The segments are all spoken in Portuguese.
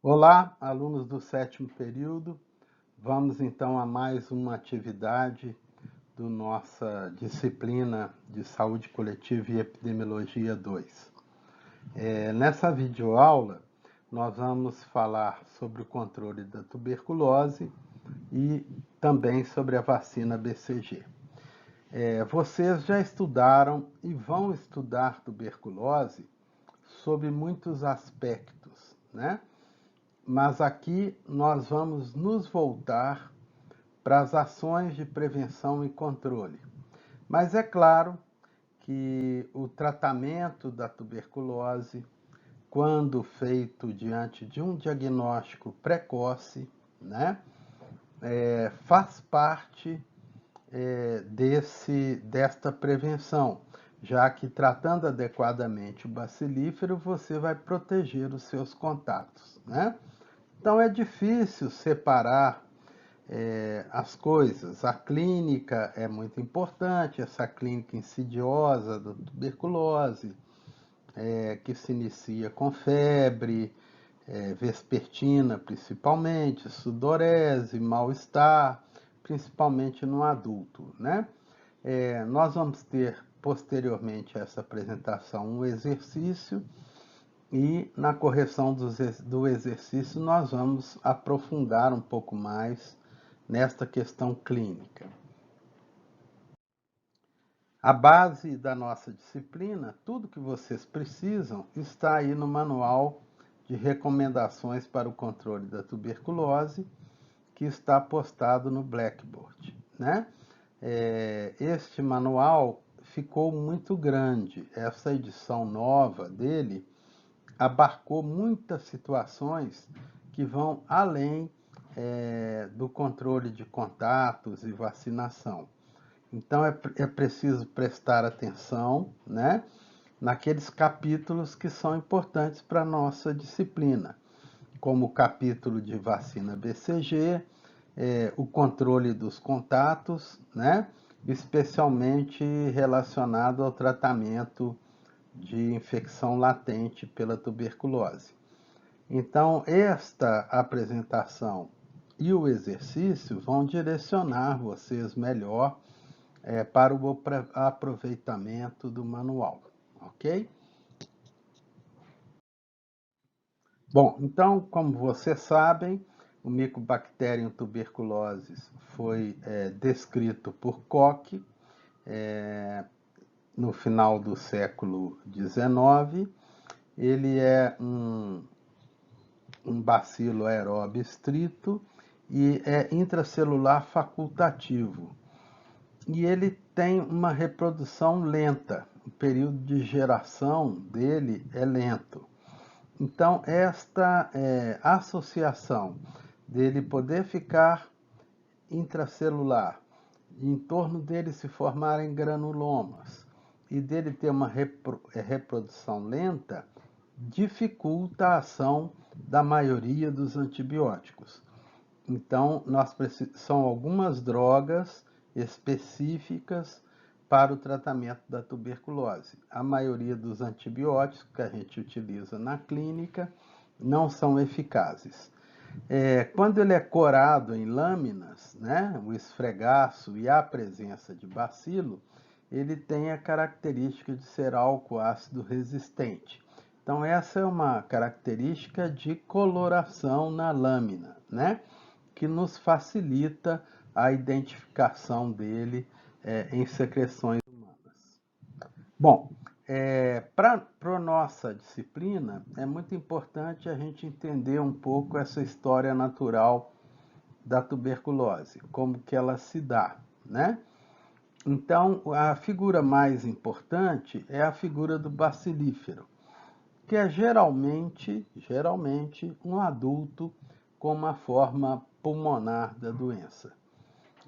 Olá, alunos do sétimo período. Vamos então a mais uma atividade do nossa disciplina de Saúde Coletiva e Epidemiologia 2. Nessa videoaula, nós vamos falar sobre o controle da tuberculose e também sobre a vacina BCG. Vocês já estudaram e vão estudar tuberculose sob muitos aspectos, né? Mas aqui nós vamos nos voltar para as ações de prevenção e controle. Mas é claro que o tratamento da tuberculose, quando feito diante de um diagnóstico precoce, né, faz parte desta prevenção, já que tratando adequadamente o bacilífero, você vai proteger os seus contatos, né? Então é difícil separar as coisas. A clínica é muito importante, essa clínica insidiosa da tuberculose, que se inicia com febre, vespertina principalmente, sudorese, mal-estar, principalmente no adulto, né? Nós vamos ter posteriormente a essa apresentação um exercício e na correção do exercício nós vamos aprofundar um pouco mais nesta questão clínica. A base da nossa disciplina, tudo que vocês precisam, está aí no manual de recomendações para o controle da tuberculose, que está postado no Blackboard, né? Este manual ficou muito grande. Essa edição nova dele abarcou muitas situações que vão além do controle de contatos e vacinação. Então é preciso prestar atenção, né, naqueles capítulos que são importantes para a nossa disciplina, como o capítulo de vacina BCG, o controle dos contatos, né, especialmente relacionado ao tratamento de infecção latente pela tuberculose. Então, esta apresentação e o exercício vão direcionar vocês melhor para o aproveitamento do manual, ok? Bom, então, como vocês sabem, o Mycobacterium tuberculosis foi descrito por Koch no final do século XIX. Ele é um bacilo aeróbio estrito e é intracelular facultativo. E ele tem uma reprodução lenta, o período de geração dele é lento. Então, esta associação dele poder ficar intracelular, em torno dele se formarem granulomas e dele ter uma reprodução lenta, dificulta a ação da maioria dos antibióticos. Então, são algumas drogas específicas para o tratamento da tuberculose. A maioria dos antibióticos que a gente utiliza na clínica não são eficazes. Quando ele é corado em lâminas, né, o esfregaço e a presença de bacilo, ele tem a característica de ser álcool ácido resistente. Então, essa é uma característica de coloração na lâmina, né, que nos facilita a identificação dele em secreções humanas. Bom, para a nossa disciplina, é muito importante a gente entender um pouco essa história natural da tuberculose, como que ela se dá, né? Então, a figura mais importante é a figura do bacilífero, que é geralmente um adulto com uma forma pulmonar da doença.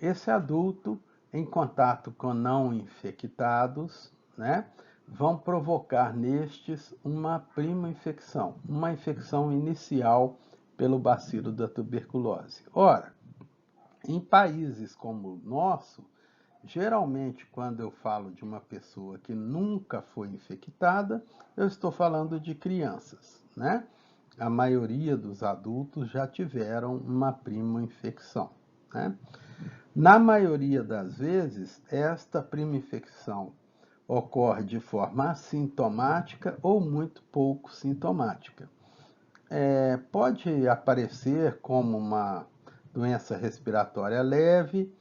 Esse adulto, em contato com não infectados, né, vão provocar nestes uma prima infecção, uma infecção inicial pelo bacilo da tuberculose. Ora, em países como o nosso, geralmente quando eu falo de uma pessoa que nunca foi infectada, eu estou falando de crianças, né? a maioria dos adultos já tiveram uma prima infecção, né? Na maioria das vezes, esta prima infecção ocorre de forma assintomática ou muito pouco sintomática. Pode aparecer como uma doença respiratória leve,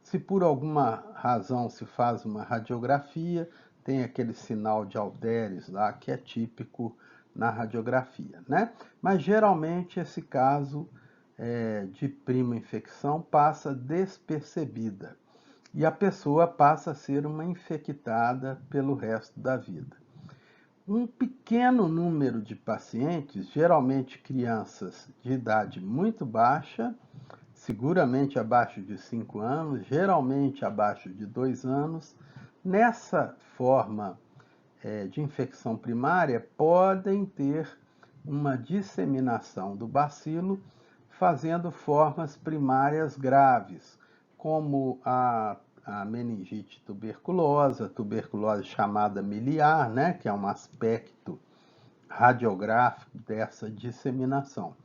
se por alguma razão se faz uma radiografia, tem aquele sinal de Alderes lá que é típico na radiografia, né? Mas geralmente esse caso de prima infecção passa despercebida e a pessoa passa a ser uma infectada pelo resto da vida. Um pequeno número de pacientes, geralmente crianças de idade muito baixa, seguramente abaixo de 5 anos, geralmente abaixo de 2 anos, nessa forma de infecção primária, podem ter uma disseminação do bacilo, fazendo formas primárias graves, como a meningite tuberculosa, tuberculose chamada miliar, né, que é um aspecto radiográfico dessa disseminação.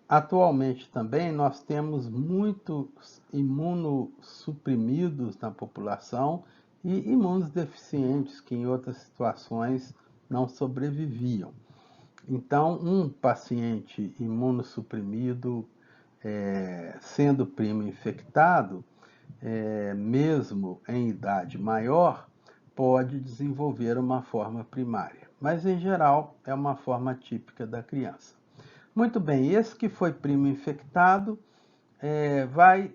Atualmente também nós temos muitos imunossuprimidos na população e imunodeficientes que em outras situações não sobreviviam. Então, um paciente imunossuprimido, sendo primo infectado, mesmo em idade maior, pode desenvolver uma forma primária, mas em geral é uma forma típica da criança. Muito bem, esse que foi primo infectado vai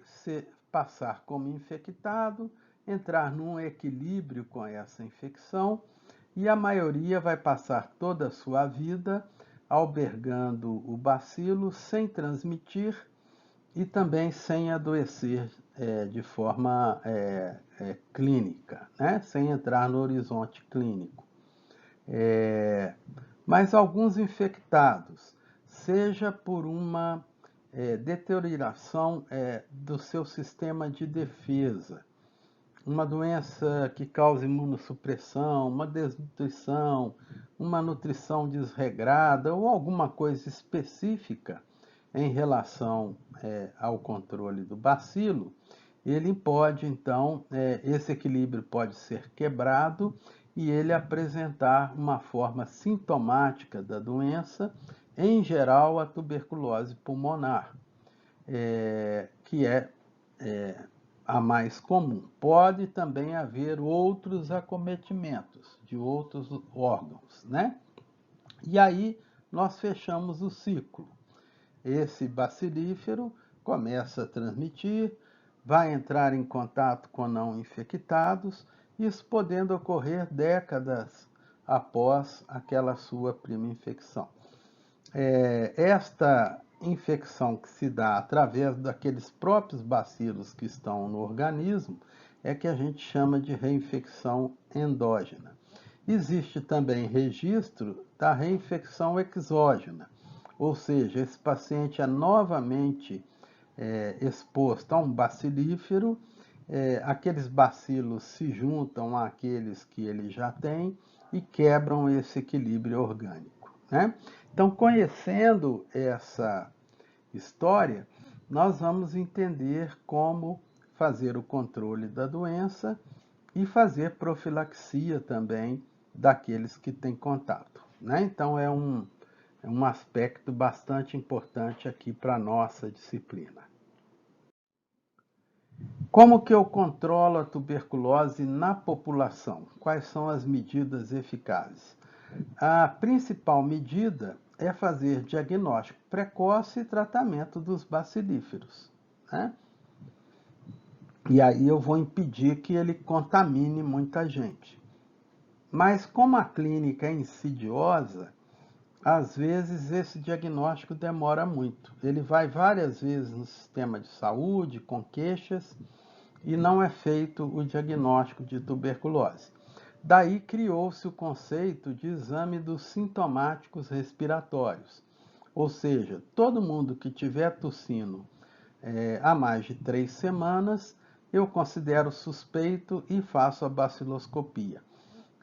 passar como infectado, entrar num equilíbrio com essa infecção e a maioria vai passar toda a sua vida albergando o bacilo sem transmitir e também sem adoecer de forma clínica, né? Sem entrar no horizonte clínico. Mas alguns infectados, seja por uma deterioração do seu sistema de defesa, uma doença que causa imunossupressão, uma desnutrição, uma nutrição desregrada ou alguma coisa específica em relação ao controle do bacilo, ele pode, então, esse equilíbrio pode ser quebrado e ele apresentar uma forma sintomática da doença, em geral a tuberculose pulmonar, que é a mais comum. Pode também haver outros acometimentos de outros órgãos, né? E aí nós fechamos o ciclo. Esse bacilífero começa a transmitir, vai entrar em contato com não infectados, isso podendo ocorrer décadas após aquela sua prima infecção. Esta infecção que se dá através daqueles próprios bacilos que estão no organismo é que a gente chama de reinfecção endógena. Existe também registro da reinfecção exógena, ou seja, esse paciente é novamente exposto a um bacilífero, aqueles bacilos se juntam àqueles que ele já tem e quebram esse equilíbrio orgânico, né? Então, conhecendo essa história, nós vamos entender como fazer o controle da doença e fazer profilaxia também daqueles que têm contato, né? Então, é um aspecto bastante importante aqui para a nossa disciplina. Como que eu controlo a tuberculose na população? Quais são as medidas eficazes? A principal medida é fazer diagnóstico precoce e tratamento dos bacilíferos, né? E aí eu vou impedir que ele contamine muita gente. Mas como a clínica é insidiosa, às vezes esse diagnóstico demora muito. Ele vai várias vezes no sistema de saúde com queixas e não é feito o diagnóstico de tuberculose. Daí criou-se o conceito de exame dos sintomáticos respiratórios. Ou seja, todo mundo que tiver tossindo há mais de 3 semanas, eu considero suspeito e faço a baciloscopia.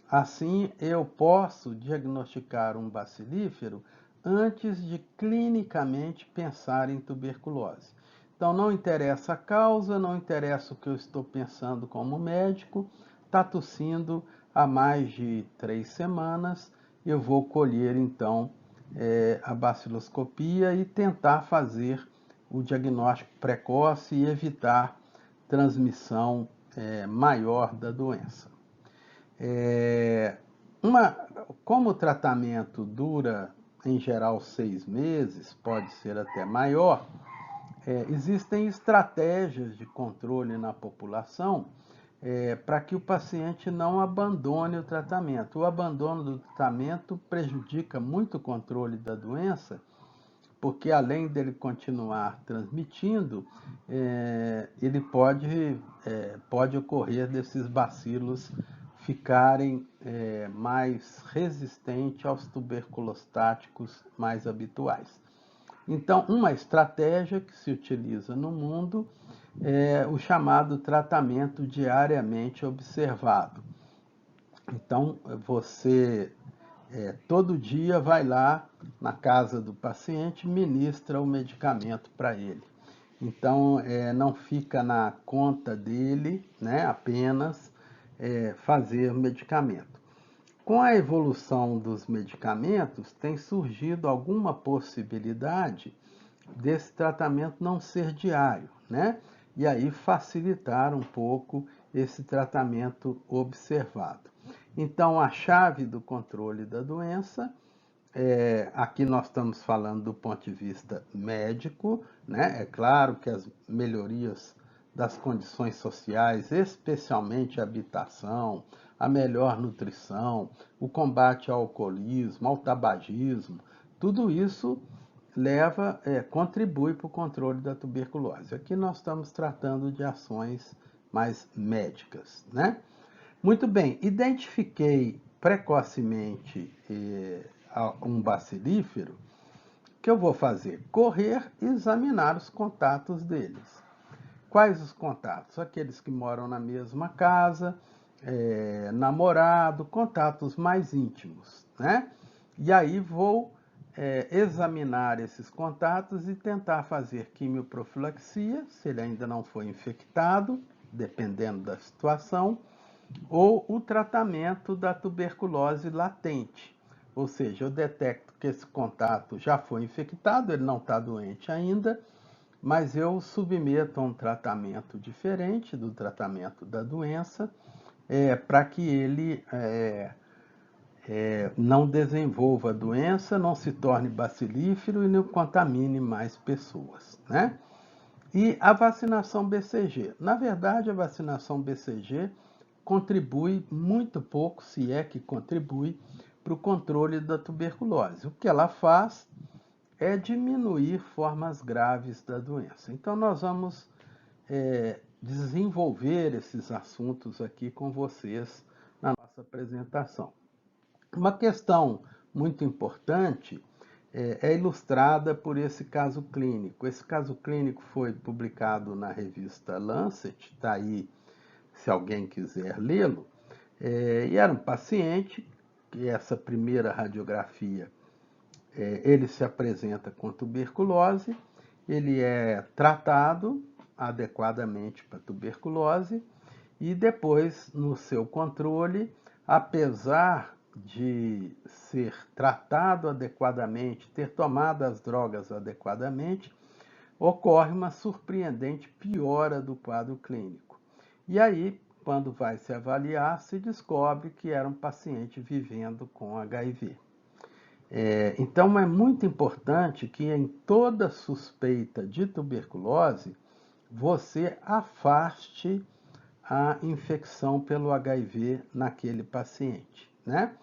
Assim, eu posso diagnosticar um bacilífero antes de clinicamente pensar em tuberculose. Então, não interessa a causa, não interessa o que eu estou pensando como médico, está tossindo há mais de 3 semanas, eu vou colher então a baciloscopia e tentar fazer o diagnóstico precoce e evitar transmissão maior da doença. Uma, como o tratamento dura, em geral, 6 meses, pode ser até maior, existem estratégias de controle na população para que o paciente não abandone o tratamento. O abandono do tratamento prejudica muito o controle da doença, porque além dele continuar transmitindo, ele pode ocorrer desses bacilos ficarem mais resistentes aos tuberculostáticos mais habituais. Então, uma estratégia que se utiliza no mundo é o chamado tratamento diariamente observado. Então, você todo dia vai lá na casa do paciente, ministra o medicamento para ele. Então, não fica na conta dele, né, apenas fazer medicamento. Com a evolução dos medicamentos, tem surgido alguma possibilidade desse tratamento não ser diário, né? E aí facilitar um pouco esse tratamento observado. Então, a chave do controle da doença, aqui nós estamos falando do ponto de vista médico, né? É claro que as melhorias das condições sociais, especialmente a habitação, a melhor nutrição, o combate ao alcoolismo, ao tabagismo, tudo isso contribui para o controle da tuberculose. Aqui nós estamos tratando de ações mais médicas, né? Muito bem, identifiquei precocemente um bacilífero. O que eu vou fazer? Correr e examinar os contatos deles. Quais os contatos? Aqueles que moram na mesma casa, namorado, contatos mais íntimos, né? E aí vou examinar esses contatos e tentar fazer quimioprofilaxia, se ele ainda não foi infectado, dependendo da situação, ou o tratamento da tuberculose latente. Ou seja, eu detecto que esse contato já foi infectado, ele não está doente ainda, mas eu submeto a um tratamento diferente do tratamento da doença, para que ele não desenvolva a doença, não se torne bacilífero e não contamine mais pessoas, né? E a vacinação BCG. Na verdade, a vacinação BCG contribui muito pouco, se é que contribui, para o controle da tuberculose. O que ela faz é diminuir formas graves da doença. Então, nós vamos desenvolver esses assuntos aqui com vocês na nossa apresentação. Uma questão muito importante é ilustrada por esse caso clínico. Esse caso clínico foi publicado na revista Lancet, está aí se alguém quiser lê-lo, e era um paciente que essa primeira radiografia ele se apresenta com tuberculose, ele é tratado adequadamente para tuberculose e depois, no seu controle, apesar de ser tratado adequadamente, ter tomado as drogas adequadamente, ocorre uma surpreendente piora do quadro clínico. E aí, quando vai se avaliar, se descobre que era um paciente vivendo com HIV. Então, é muito importante que em toda suspeita de tuberculose, você afaste a infecção pelo HIV naquele paciente, né?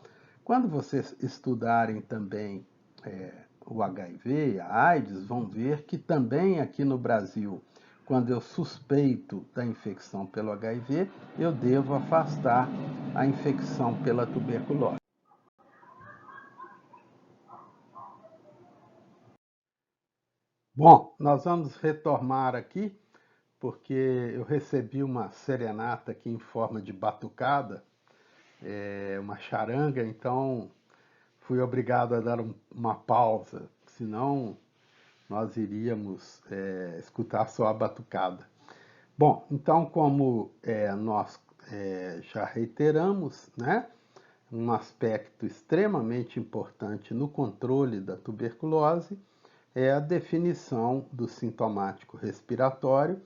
Quando vocês estudarem também o HIV, a AIDS, vão ver que também aqui no Brasil, quando eu suspeito da infecção pelo HIV, eu devo afastar a infecção pela tuberculose. Bom, nós vamos retomar aqui, porque eu recebi uma serenata aqui em forma de batucada, uma charanga, então fui obrigado a dar uma pausa, senão nós iríamos escutar só a batucada. Bom, então como nós já reiteramos, né, um aspecto extremamente importante no controle da tuberculose é a definição do sintomático respiratório,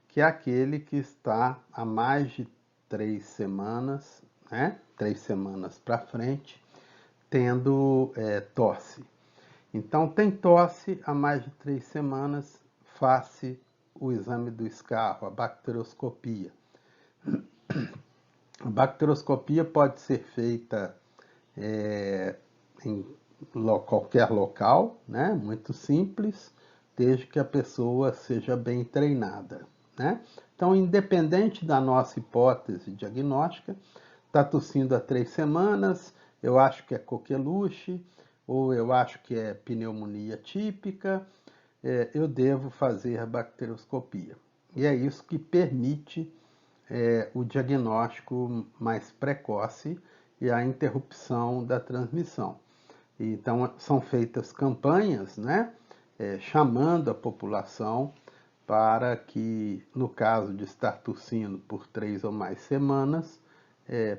que é aquele que está há mais de 3 semanas, né, 3 semanas para frente, tendo tosse. Então, tem tosse há mais de 3 semanas, faça o exame do escarro, a bacteroscopia. A bacteroscopia pode ser feita em qualquer local, né? Muito simples, desde que a pessoa seja bem treinada, né? Então, independente da nossa hipótese diagnóstica, está tossindo há 3 semanas, eu acho que é coqueluche, ou eu acho que é pneumonia típica, eu devo fazer a bacteroscopia. E é isso que permite o diagnóstico mais precoce e a interrupção da transmissão. Então, são feitas campanhas, né, chamando a população para que, no caso de estar tossindo por 3 ou mais semanas,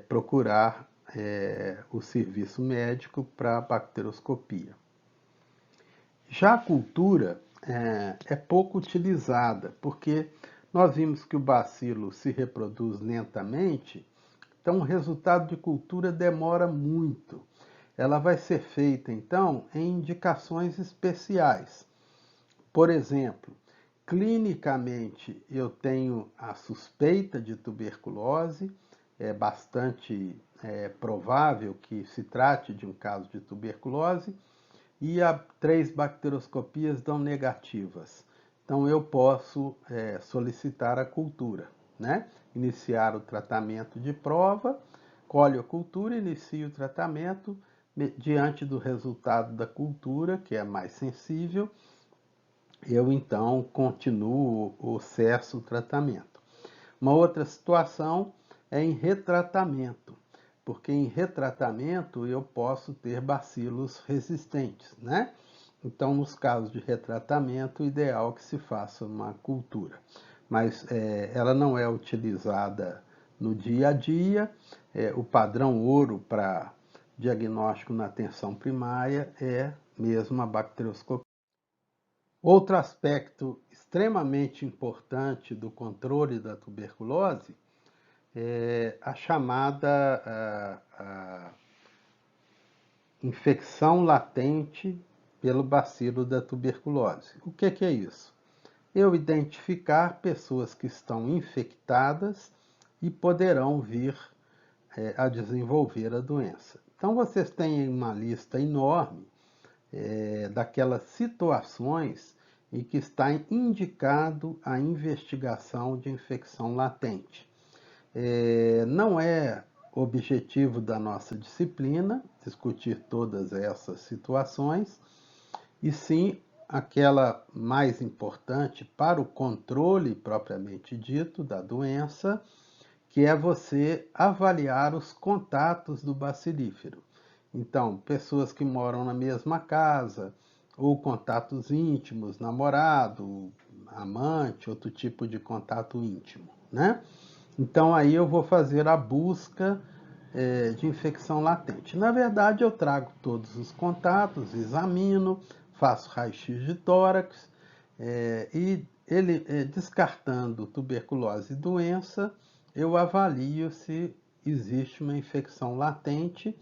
procurar o serviço médico para bacteroscopia. Já a cultura é pouco utilizada, porque nós vimos que o bacilo se reproduz lentamente, então o resultado de cultura demora muito. Ela vai ser feita, então, em indicações especiais. Por exemplo, clinicamente eu tenho a suspeita de tuberculose, é bastante provável que se trate de um caso de tuberculose, e 3 bacteroscopias dão negativas. Então eu posso solicitar a cultura, né? Iniciar o tratamento de prova, colho a cultura, inicio o tratamento, diante do resultado da cultura, que é mais sensível, eu então continuo ou cesso o tratamento. Uma outra situação é em retratamento, porque em retratamento eu posso ter bacilos resistentes, né? Então, nos casos de retratamento, o ideal é que se faça uma cultura. Mas ela não é utilizada no dia a dia. O padrão ouro para diagnóstico na atenção primária é mesmo a bacterioscopia. Outro aspecto extremamente importante do controle da tuberculose é a chamada infecção latente pelo bacilo da tuberculose. O que é isso? Eu identificar pessoas que estão infectadas e poderão vir a desenvolver a doença. Então, vocês têm uma lista enorme daquelas situações em que está indicado a investigação de infecção latente. Não é objetivo da nossa disciplina discutir todas essas situações, e sim aquela mais importante para o controle propriamente dito da doença, que é você avaliar os contatos do bacilífero. Então, pessoas que moram na mesma casa, ou contatos íntimos, namorado, amante, outro tipo de contato íntimo, né? Então, aí eu vou fazer a busca de infecção latente. Na verdade, eu trago todos os contatos, examino, faço raio-x de tórax, e ele, descartando tuberculose e doença, eu avalio se existe uma infecção latente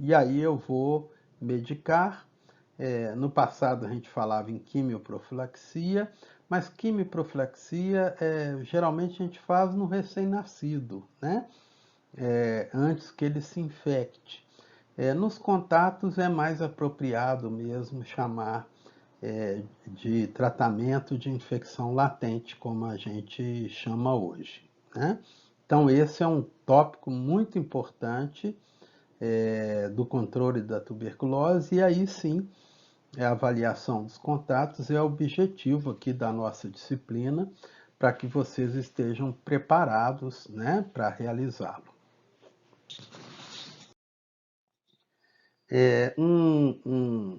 e aí eu vou medicar. No passado a gente falava em quimioprofilaxia, mas quimioprofilaxia geralmente a gente faz no recém-nascido, né? Antes que ele se infecte. Nos contatos é mais apropriado mesmo chamar de tratamento de infecção latente, como a gente chama hoje, né? Então, esse é um tópico muito importante do controle da tuberculose, e aí sim, a avaliação dos contatos é o objetivo aqui da nossa disciplina, para que vocês estejam preparados, né, para realizá-lo. Um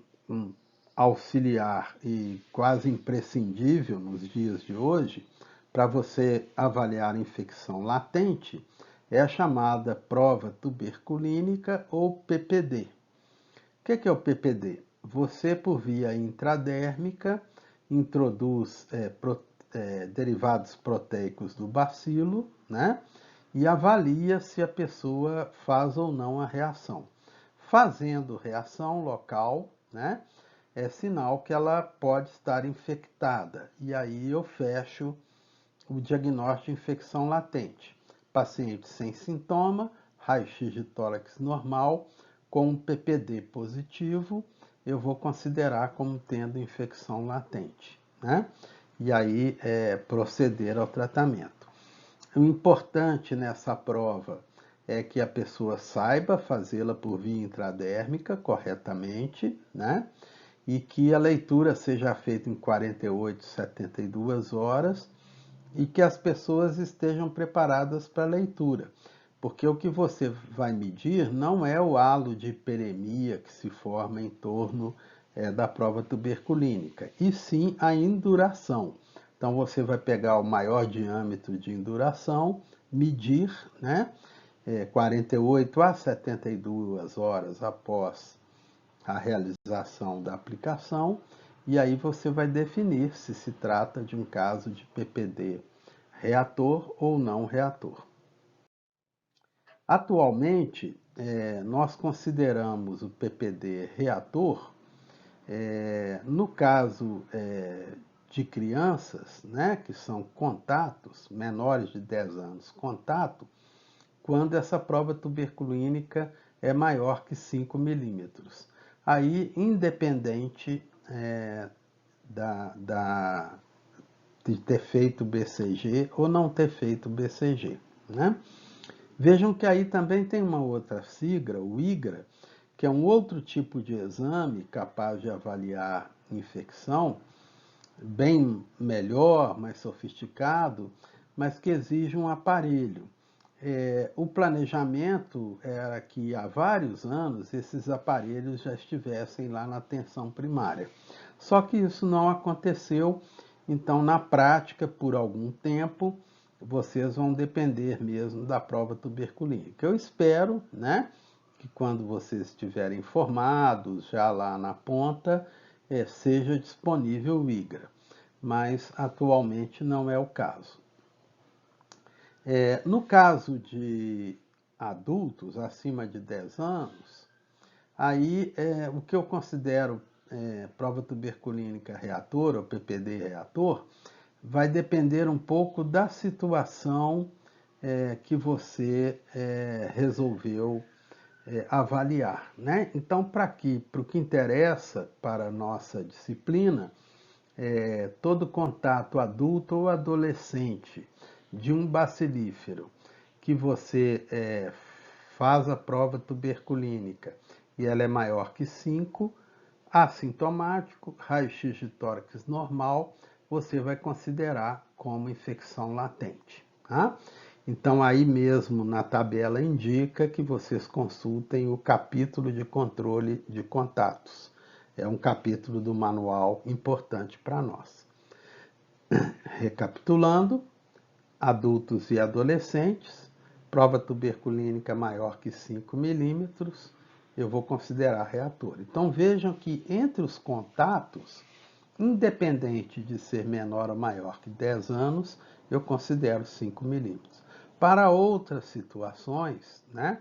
auxiliar e quase imprescindível nos dias de hoje para você avaliar infecção latente é a chamada prova tuberculínica ou PPD. O que é o PPD? Você, por via intradérmica, introduz derivados proteicos do bacilo, né? E avalia se a pessoa faz ou não a reação. Fazendo reação local, né? É sinal que ela pode estar infectada. E aí eu fecho o diagnóstico de infecção latente. Paciente sem sintoma, raio-x de tórax normal, com um PPD positivo, eu vou considerar como tendo infecção latente, né? E aí proceder ao tratamento. O importante nessa prova é que a pessoa saiba fazê-la por via intradérmica corretamente, né? E que a leitura seja feita em 48, 72 horas e que as pessoas estejam preparadas para a leitura. Porque o que você vai medir não é o halo de hiperemia que se forma em torno da prova tuberculínica, e sim a induração. Então você vai pegar o maior diâmetro de induração, medir, né, 48 a 72 horas após a realização da aplicação, e aí você vai definir se se trata de um caso de PPD reator ou não reator. Atualmente, nós consideramos o PPD reator, no caso de crianças, né, que são contatos, menores de 10 anos, contato, quando essa prova tuberculínica é maior que 5 milímetros. Aí, independente de ter feito BCG ou não ter feito BCG, né? Vejam que aí também tem uma outra sigla, o IGRA, que é um outro tipo de exame capaz de avaliar infecção, bem melhor, mais sofisticado, mas que exige um aparelho. O planejamento era que há vários anos esses aparelhos já estivessem lá na atenção primária. Só que isso não aconteceu, então na prática, por algum tempo, vocês vão depender mesmo da prova tuberculínica. Eu espero, né, que quando vocês estiverem formados, já lá na ponta, seja disponível o IGRA, mas atualmente não é o caso. No caso de adultos acima de 10 anos, aí o que eu considero prova tuberculínica reator, ou PPD reator, vai depender um pouco da situação que você resolveu avaliar, né? Então, para o que interessa para a nossa disciplina, todo contato adulto ou adolescente de um bacilífero que você faz a prova tuberculínica e ela é maior que 5, assintomático, raio-x de tórax normal, você vai considerar como infecção latente. Tá? Então, aí mesmo na tabela indica que vocês consultem o capítulo de controle de contatos. É um capítulo do manual importante para nós. Recapitulando, adultos e adolescentes, prova tuberculínica maior que 5 milímetros, eu vou considerar reator. Então vejam que entre os contatos, independente de ser menor ou maior que 10 anos, eu considero 5 milímetros. Para outras situações, né?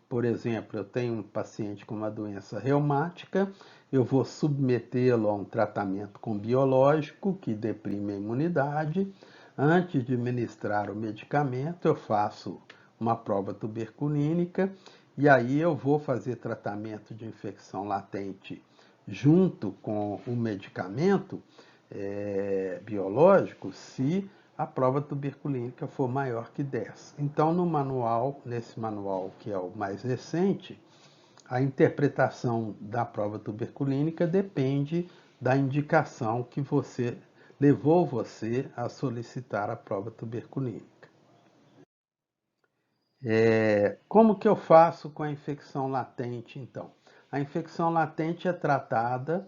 Por exemplo, eu tenho um paciente com uma doença reumática, eu vou submetê-lo a um tratamento com biológico que deprime a imunidade. Antes de ministrar o medicamento, eu faço uma prova tuberculínica e aí eu vou fazer tratamento de infecção latente junto com o medicamento biológico, se a prova tuberculínica for maior que 10. Então, no manual, nesse manual que é o mais recente, a interpretação da prova tuberculínica depende da indicação que levou você a solicitar a prova tuberculínica. Como que eu faço com a infecção latente, então? A infecção latente é tratada,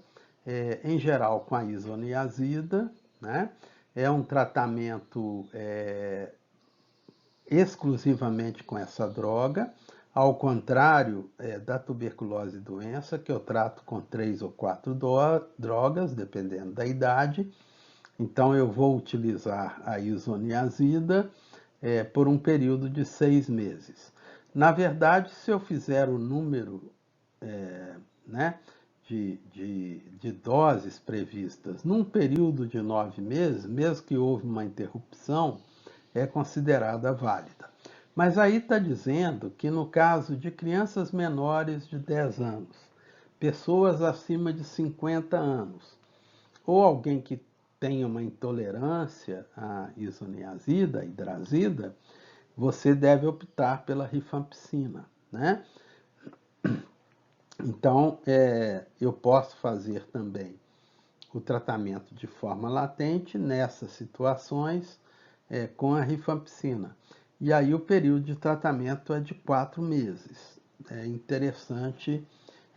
em geral, com a isoniazida, né? É um tratamento exclusivamente com essa droga, ao contrário da tuberculose doença, que eu trato com 3 ou 4 drogas, dependendo da idade. Então, eu vou utilizar a isoniazida por um período de 6 meses. Na verdade, se eu fizer o número né, de doses previstas num período de 9 meses, mesmo que houve uma interrupção, é considerada válida. Mas aí está dizendo que no caso de crianças menores de 10 anos, pessoas acima de 50 anos, ou alguém que tenha uma intolerância à isoniazida, hidrazida, você deve optar pela rifampicina, né? Então, eu posso fazer também o tratamento de forma latente nessas situações com a rifampicina. E aí o período de tratamento é de 4 meses. É interessante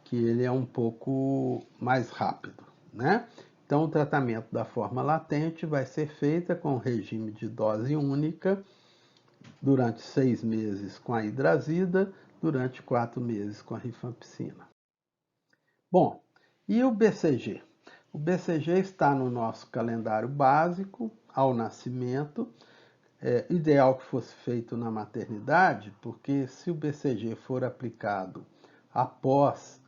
que ele é um pouco mais rápido, né? Então, o tratamento da forma latente vai ser feita com regime de dose única durante 6 meses com a hidrazida, durante 4 meses com a rifampicina. Bom, e o BCG? O BCG está no nosso calendário básico ao nascimento. É ideal que fosse feito na maternidade, porque se o BCG for aplicado após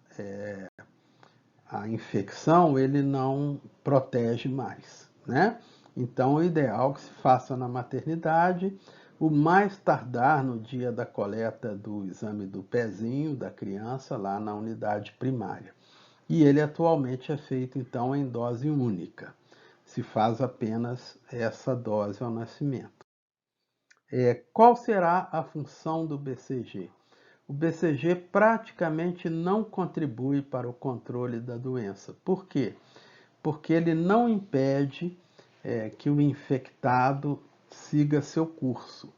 a infecção, ele não protege mais, né? Então, o ideal é que se faça na maternidade, o mais tardar no dia da coleta do exame do pezinho da criança, lá na unidade primária. E ele atualmente é feito, então, em dose única. Se faz apenas essa dose ao nascimento. Qual será a função do BCG? O BCG praticamente não contribui para o controle da doença. Por quê? Porque ele não impede que o infectado siga seu curso.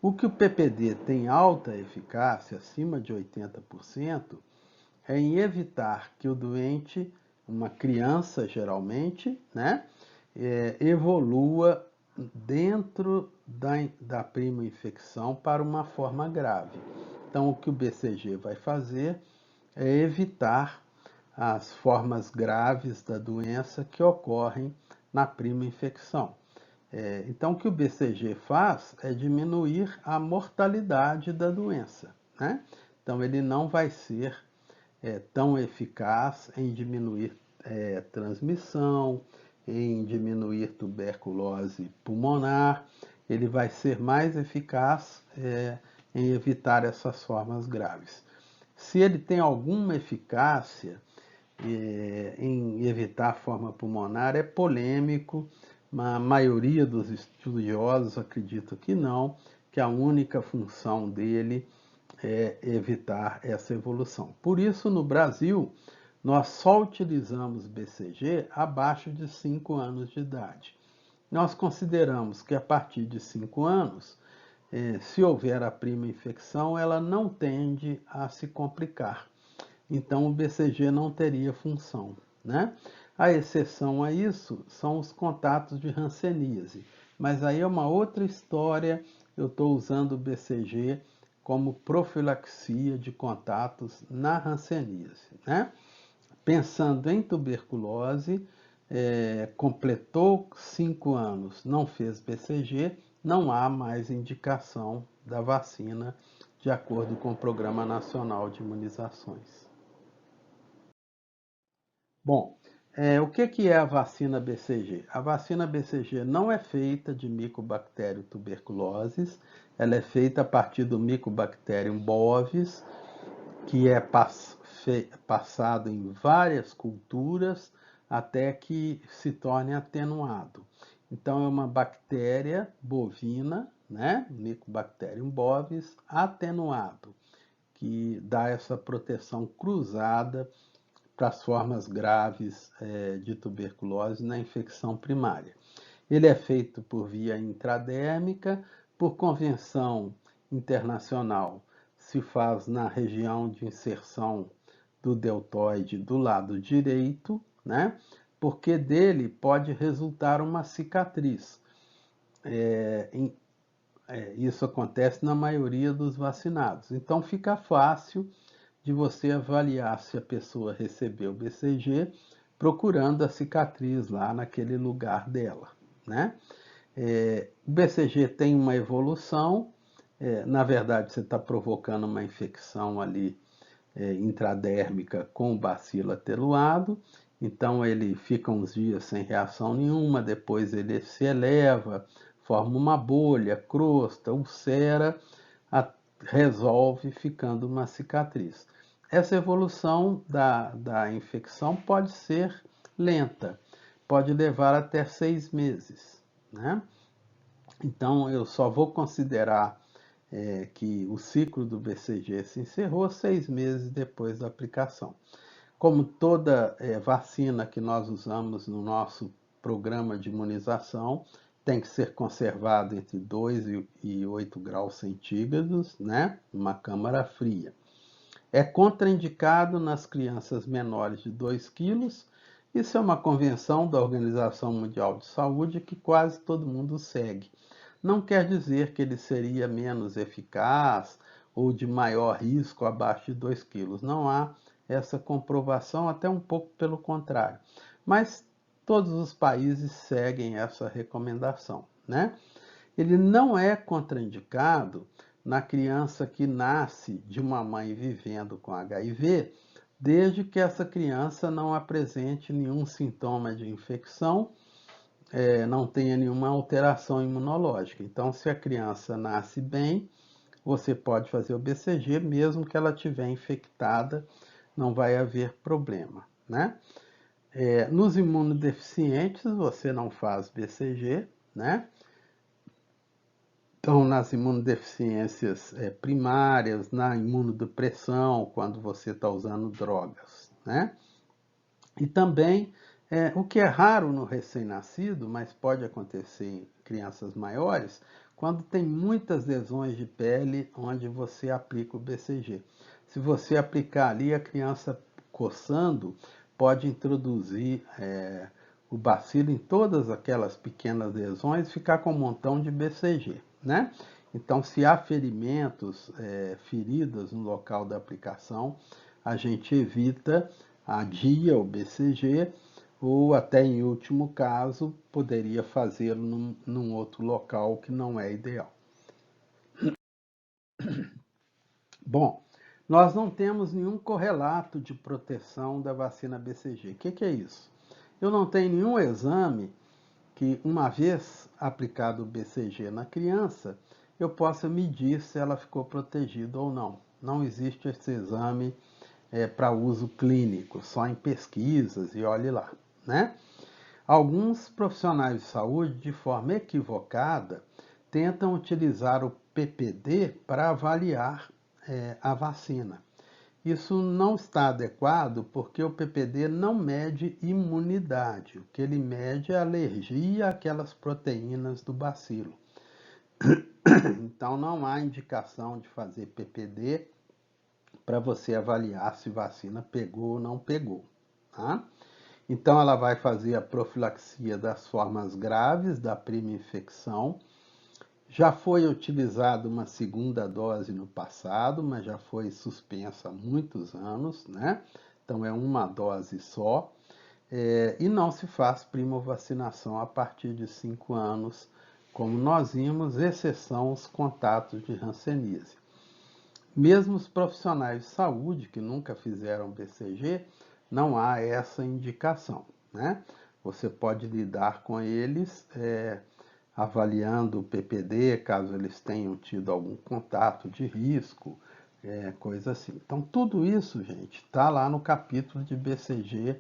O que o PPD tem alta eficácia, acima de 80%, é em evitar que o doente, uma criança geralmente, né, evolua dentro da prima infecção para uma forma grave. Então, o que o BCG vai fazer é evitar as formas graves da doença que ocorrem na prima infecção. Então, o que o BCG faz é diminuir a mortalidade da doença, né? Então, ele não vai ser tão eficaz em diminuir transmissão, em diminuir tuberculose pulmonar, ele vai ser mais eficaz em evitar essas formas graves. Se ele tem alguma eficácia em evitar a forma pulmonar, é polêmico, a maioria dos estudiosos acredita que não, que a única função dele é evitar essa evolução. Por isso, no Brasil, nós só utilizamos BCG abaixo de 5 anos de idade. Nós consideramos que a partir de 5 anos, se houver a prima infecção, ela não tende a se complicar. Então, o BCG não teria função, né? A exceção a isso são os contatos de hanseníase, mas aí é uma outra história. Eu estou usando o BCG como profilaxia de contatos na hanseníase, né? Pensando em tuberculose, completou 5 anos, não fez BCG, não há mais indicação da vacina de acordo com o Programa Nacional de Imunizações. Bom, o que é a vacina BCG? A vacina BCG não é feita de Mycobacterium tuberculosis, ela é feita a partir do Mycobacterium bovis, que é passado em várias culturas até que se torne atenuado. Então, é uma bactéria bovina, né? Mycobacterium bovis, atenuado, que dá essa proteção cruzada para as formas graves de tuberculose na infecção primária. Ele é feito por via intradérmica, por convenção internacional, se faz na região de inserção do deltoide do lado direito, né? Porque dele pode resultar uma cicatriz. Isso acontece na maioria dos vacinados. Então fica fácil de você avaliar se a pessoa recebeu BCG procurando a cicatriz lá naquele lugar dela, né? O BCG tem uma evolução, na verdade você está provocando uma infecção ali intradérmica com o bacilo atenuado, então ele fica uns dias sem reação nenhuma, depois ele se eleva, forma uma bolha, crosta, ulcera, resolve ficando uma cicatriz. Essa evolução da infecção pode ser lenta, pode levar até 6 meses, né? Então eu só vou considerar que o ciclo do BCG se encerrou 6 meses depois da aplicação. Como toda vacina que nós usamos no nosso programa de imunização, tem que ser conservado entre 2 e 8 graus centígrados, né? Uma câmara fria. É contraindicado nas crianças menores de 2 quilos. Isso é uma convenção da Organização Mundial de Saúde que quase todo mundo segue. Não quer dizer que ele seria menos eficaz ou de maior risco abaixo de 2 quilos. Não há essa comprovação, até um pouco pelo contrário. Mas todos os países seguem essa recomendação, né? Ele não é contraindicado na criança que nasce de uma mãe vivendo com HIV, desde que essa criança não apresente nenhum sintoma de infecção, não tenha nenhuma alteração imunológica. Então, se a criança nasce bem, você pode fazer o BCG, mesmo que ela estiver infectada, não vai haver problema, né? Nos imunodeficientes, você não faz BCG, né? Então, nas imunodeficiências primárias, na imunodepressão, quando você está usando drogas, né? E também, o que é raro no recém-nascido, mas pode acontecer em crianças maiores, quando tem muitas lesões de pele onde você aplica o BCG. Se você aplicar ali, a criança coçando, pode introduzir o bacilo em todas aquelas pequenas lesões e ficar com um montão de BCG, né? Então, se há ferimentos, feridas no local da aplicação, a gente evita, adia o BCG, ou até em último caso, poderia fazê-lo num outro local que não é ideal. Bom, nós não temos nenhum correlato de proteção da vacina BCG. O que é isso? Eu não tenho nenhum exame que, uma vez aplicado o BCG na criança, eu possa medir se ela ficou protegida ou não. Não existe esse exame para uso clínico, só em pesquisas e olhe lá, né? Alguns profissionais de saúde, de forma equivocada, tentam utilizar o PPD para avaliar a vacina. Isso não está adequado porque o PPD não mede imunidade. O que ele mede é alergia àquelas proteínas do bacilo. Então não há indicação de fazer PPD para você avaliar se vacina pegou ou não pegou, tá? Então ela vai fazer a profilaxia das formas graves da primeira infecção. Já foi utilizada uma segunda dose no passado, mas já foi suspensa há muitos anos, né? Então é uma dose só. E não se faz primovacinação a partir de 5 anos, como nós vimos, exceção os contatos de hanseníase. Mesmo os profissionais de saúde que nunca fizeram BCG, não há essa indicação, né? Você pode lidar com eles avaliando o PPD, caso eles tenham tido algum contato de risco, coisa assim. Então, tudo isso, gente, está lá no capítulo de BCG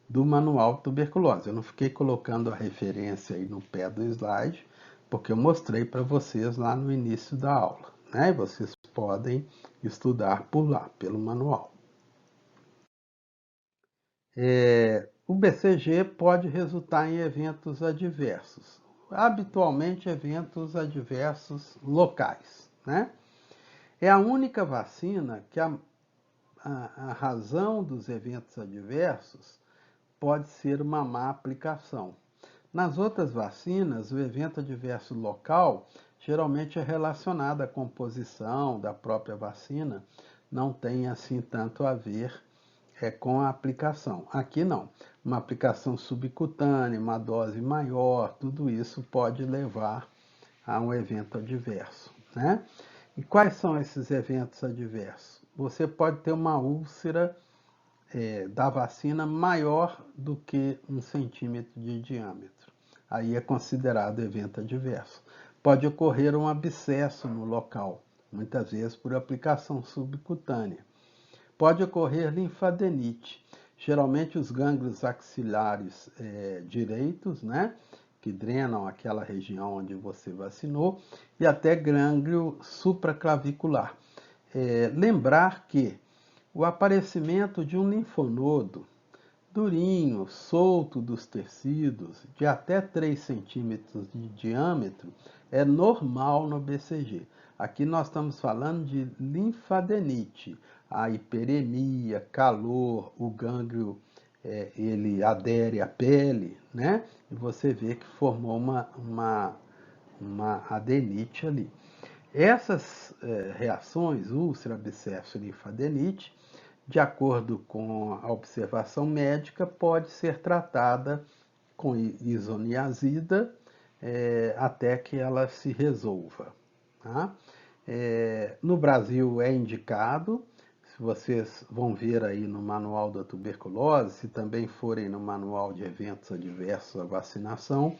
do Manual de Tuberculose. Eu não fiquei colocando a referência aí no pé do slide, porque eu mostrei para vocês lá no início da aula, né? Vocês podem estudar por lá, pelo manual. O BCG pode resultar em eventos adversos, habitualmente eventos adversos locais, né? É a única vacina que a razão dos eventos adversos pode ser uma má aplicação. Nas outras vacinas, o evento adverso local geralmente é relacionado à composição da própria vacina, não tem assim tanto a ver com a aplicação. Aqui não. Uma aplicação subcutânea, uma dose maior, tudo isso pode levar a um evento adverso, né? E quais são esses eventos adversos? Você pode ter uma úlcera da vacina maior do que 1 centímetro de diâmetro. Aí é considerado evento adverso. Pode ocorrer um abscesso no local, muitas vezes por aplicação subcutânea. Pode ocorrer linfadenite, geralmente os gânglios axilares direitos, né, que drenam aquela região onde você vacinou, e até gânglio supraclavicular. Lembrar que o aparecimento de um linfonodo durinho, solto dos tecidos, de até 3 centímetros de diâmetro, é normal no BCG. Aqui nós estamos falando de linfadenite, a hiperemia, calor, o gânglio ele adere à pele, né? E você vê que formou uma adenite ali. Essas reações, úlcera, abscesso e linfadenite, de acordo com a observação médica, pode ser tratada com isoniazida até que ela se resolva. Tá? No Brasil é indicado, se vocês vão ver aí no manual da tuberculose, se também forem no manual de eventos adversos à vacinação,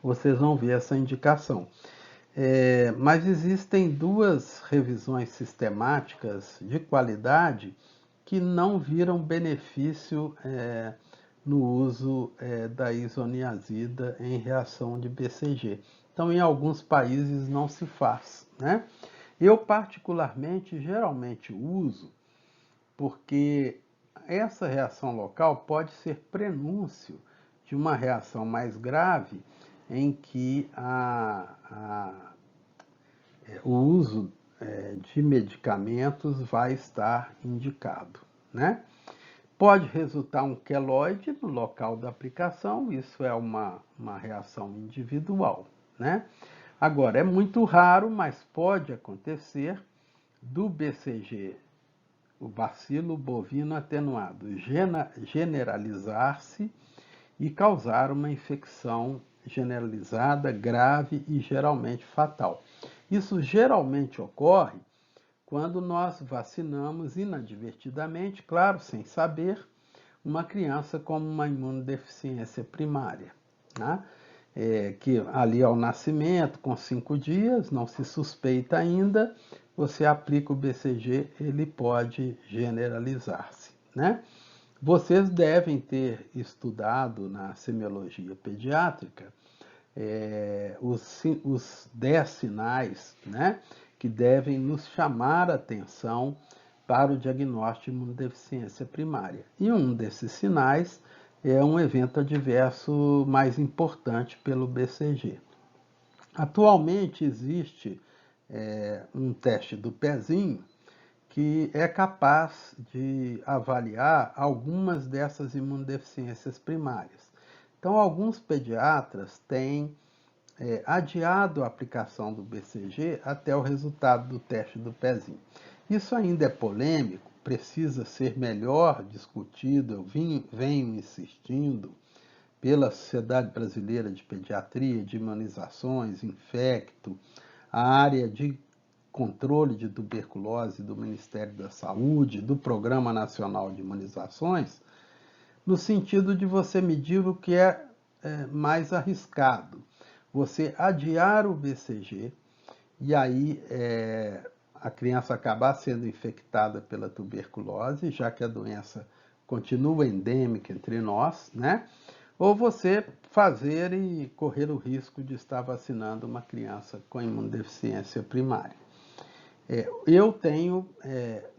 vocês vão ver essa indicação. Mas existem duas revisões sistemáticas de qualidade que não viram benefício no uso da isoniazida em reação de BCG. Então, em alguns países não se faz, né? Eu, particularmente, geralmente uso porque essa reação local pode ser prenúncio de uma reação mais grave em que o uso de medicamentos vai estar indicado, né? Pode resultar um queloide no local da aplicação, isso é uma reação individual, né? Agora, é muito raro, mas pode acontecer do BCG, o bacilo bovino atenuado, generalizar-se e causar uma infecção generalizada, grave e geralmente fatal. Isso geralmente ocorre quando nós vacinamos inadvertidamente, claro, sem saber, uma criança com uma imunodeficiência primária, né? Que ali ao nascimento, com 5 dias, não se suspeita ainda, você aplica o BCG, ele pode generalizar-se, né? Vocês devem ter estudado na semiologia pediátrica os 10 sinais, né, que devem nos chamar a atenção para o diagnóstico de imunodeficiência primária. E um desses sinais é um evento adverso mais importante pelo BCG. Atualmente existe um teste do pezinho que é capaz de avaliar algumas dessas imunodeficiências primárias. Então, alguns pediatras têm adiado a aplicação do BCG até o resultado do teste do pezinho. Isso ainda é polêmico, precisa ser melhor discutido, eu venho insistindo pela Sociedade Brasileira de Pediatria, de Imunizações, Infecto, a área de controle de tuberculose do Ministério da Saúde, do Programa Nacional de Imunizações, no sentido de você medir o que é mais arriscado. Você adiar o BCG e aí a criança acabar sendo infectada pela tuberculose, já que a doença continua endêmica entre nós, né? Ou você fazer e correr o risco de estar vacinando uma criança com imunodeficiência primária. Eu tenho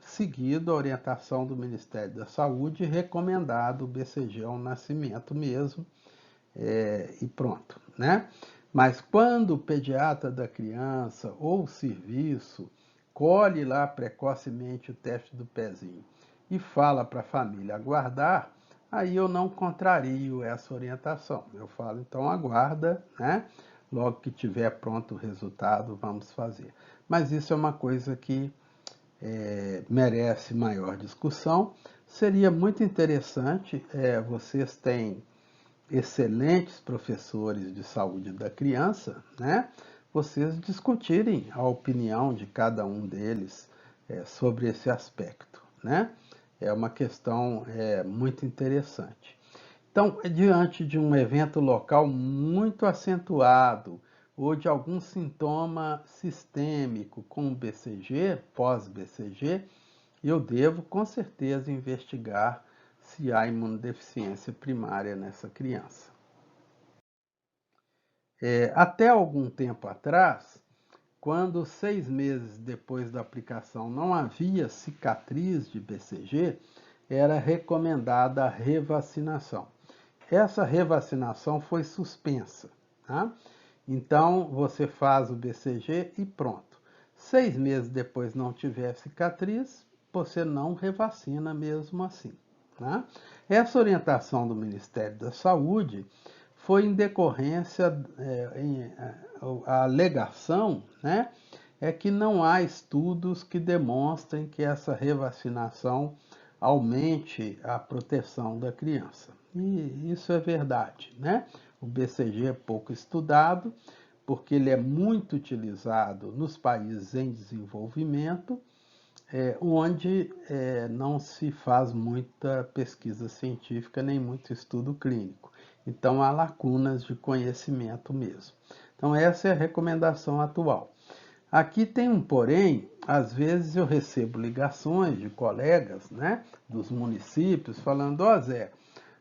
seguido a orientação do Ministério da Saúde e recomendado o BCG ao nascimento mesmo, e pronto, né? Mas quando o pediatra da criança ou o serviço colhe lá precocemente o teste do pezinho e fala para a família aguardar, aí eu não contrario essa orientação. Eu falo, então aguarda, né? Logo que tiver pronto o resultado, vamos fazer. Mas isso é uma coisa que merece maior discussão. Seria muito interessante, vocês têm excelentes professores de saúde da criança, né? Vocês discutirem a opinião de cada um deles sobre esse aspecto, né? É uma questão muito interessante. Então, diante de um evento local muito acentuado ou de algum sintoma sistêmico com BCG, pós-BCG, eu devo com certeza investigar se há imunodeficiência primária nessa criança. Até algum tempo atrás, quando 6 meses depois da aplicação não havia cicatriz de BCG, era recomendada a revacinação. Essa revacinação foi suspensa, tá? Então, você faz o BCG e pronto. 6 meses depois não tiver cicatriz, você não revacina mesmo assim, tá? Essa orientação do Ministério da Saúde foi em decorrência, a alegação, né, é que não há estudos que demonstrem que essa revacinação aumente a proteção da criança. E isso é verdade, né? O BCG é pouco estudado, porque ele é muito utilizado nos países em desenvolvimento, onde não se faz muita pesquisa científica nem muito estudo clínico. Então há lacunas de conhecimento mesmo. Então essa é a recomendação atual. Aqui tem um porém, às vezes eu recebo ligações de colegas, né, dos municípios falando, ó Zé,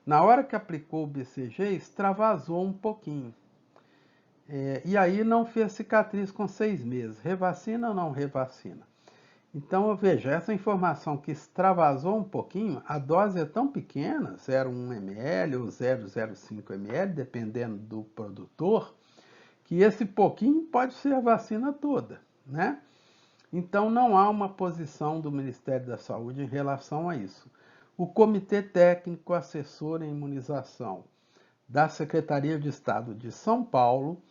na hora que aplicou o BCG extravasou um pouquinho. E aí não fez cicatriz com 6 meses. Revacina ou não revacina? Então, eu vejo, essa informação que extravasou um pouquinho, a dose é tão pequena, 0,1 ml ou 0,05 ml, dependendo do produtor, que esse pouquinho pode ser a vacina toda, né? Então, não há uma posição do Ministério da Saúde em relação a isso. O Comitê Técnico Assessor em Imunização da Secretaria de Estado de São Paulo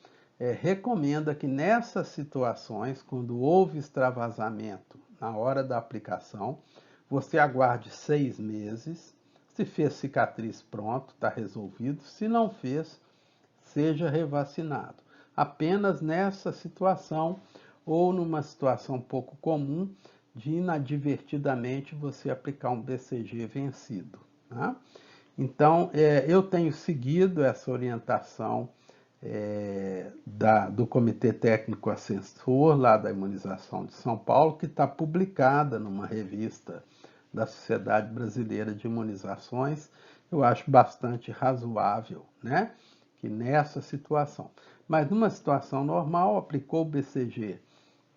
recomenda que nessas situações, quando houve extravasamento na hora da aplicação, você aguarde 6 meses. Se fez cicatriz, pronto, está resolvido. Se não fez, seja revacinado. Apenas nessa situação ou numa situação pouco comum de inadvertidamente você aplicar um BCG vencido. Tá? Então, eu tenho seguido essa orientação do Comitê Técnico Assessor, lá da Imunização de São Paulo, que está publicada numa revista da Sociedade Brasileira de Imunizações. Eu acho bastante razoável, né? Que nessa situação. Mas numa situação normal, aplicou o BCG,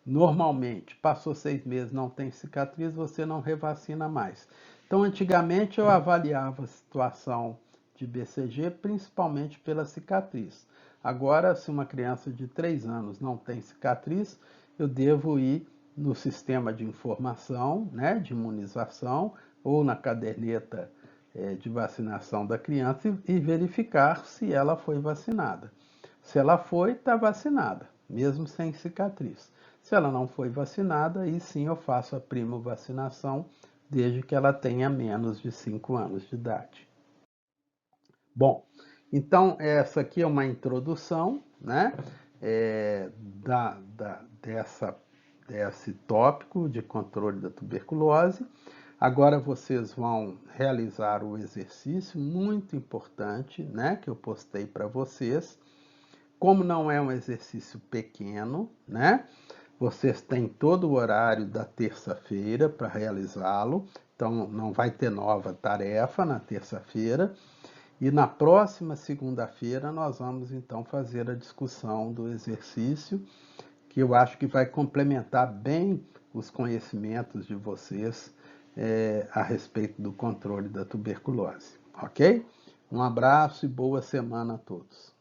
normalmente, passou 6 meses, não tem cicatriz, você não revacina mais. Então, antigamente eu avaliava a situação de BCG principalmente pela cicatriz. Agora, se uma criança de 3 anos não tem cicatriz, eu devo ir no sistema de informação, né, de imunização, ou na caderneta de vacinação da criança e verificar se ela foi vacinada. Se ela foi, está vacinada, mesmo sem cicatriz. Se ela não foi vacinada, aí sim eu faço a primovacinação, desde que ela tenha menos de 5 anos de idade. Bom, então essa aqui é uma introdução, né, desse tópico de controle da tuberculose. Agora vocês vão realizar o exercício muito importante, né, que eu postei para vocês. Como não é um exercício pequeno, né, vocês têm todo o horário da terça-feira para realizá-lo, então não vai ter nova tarefa na terça-feira. E na próxima segunda-feira nós vamos então fazer a discussão do exercício, que eu acho que vai complementar bem os conhecimentos de vocês a respeito do controle da tuberculose, ok? Um abraço e boa semana a todos.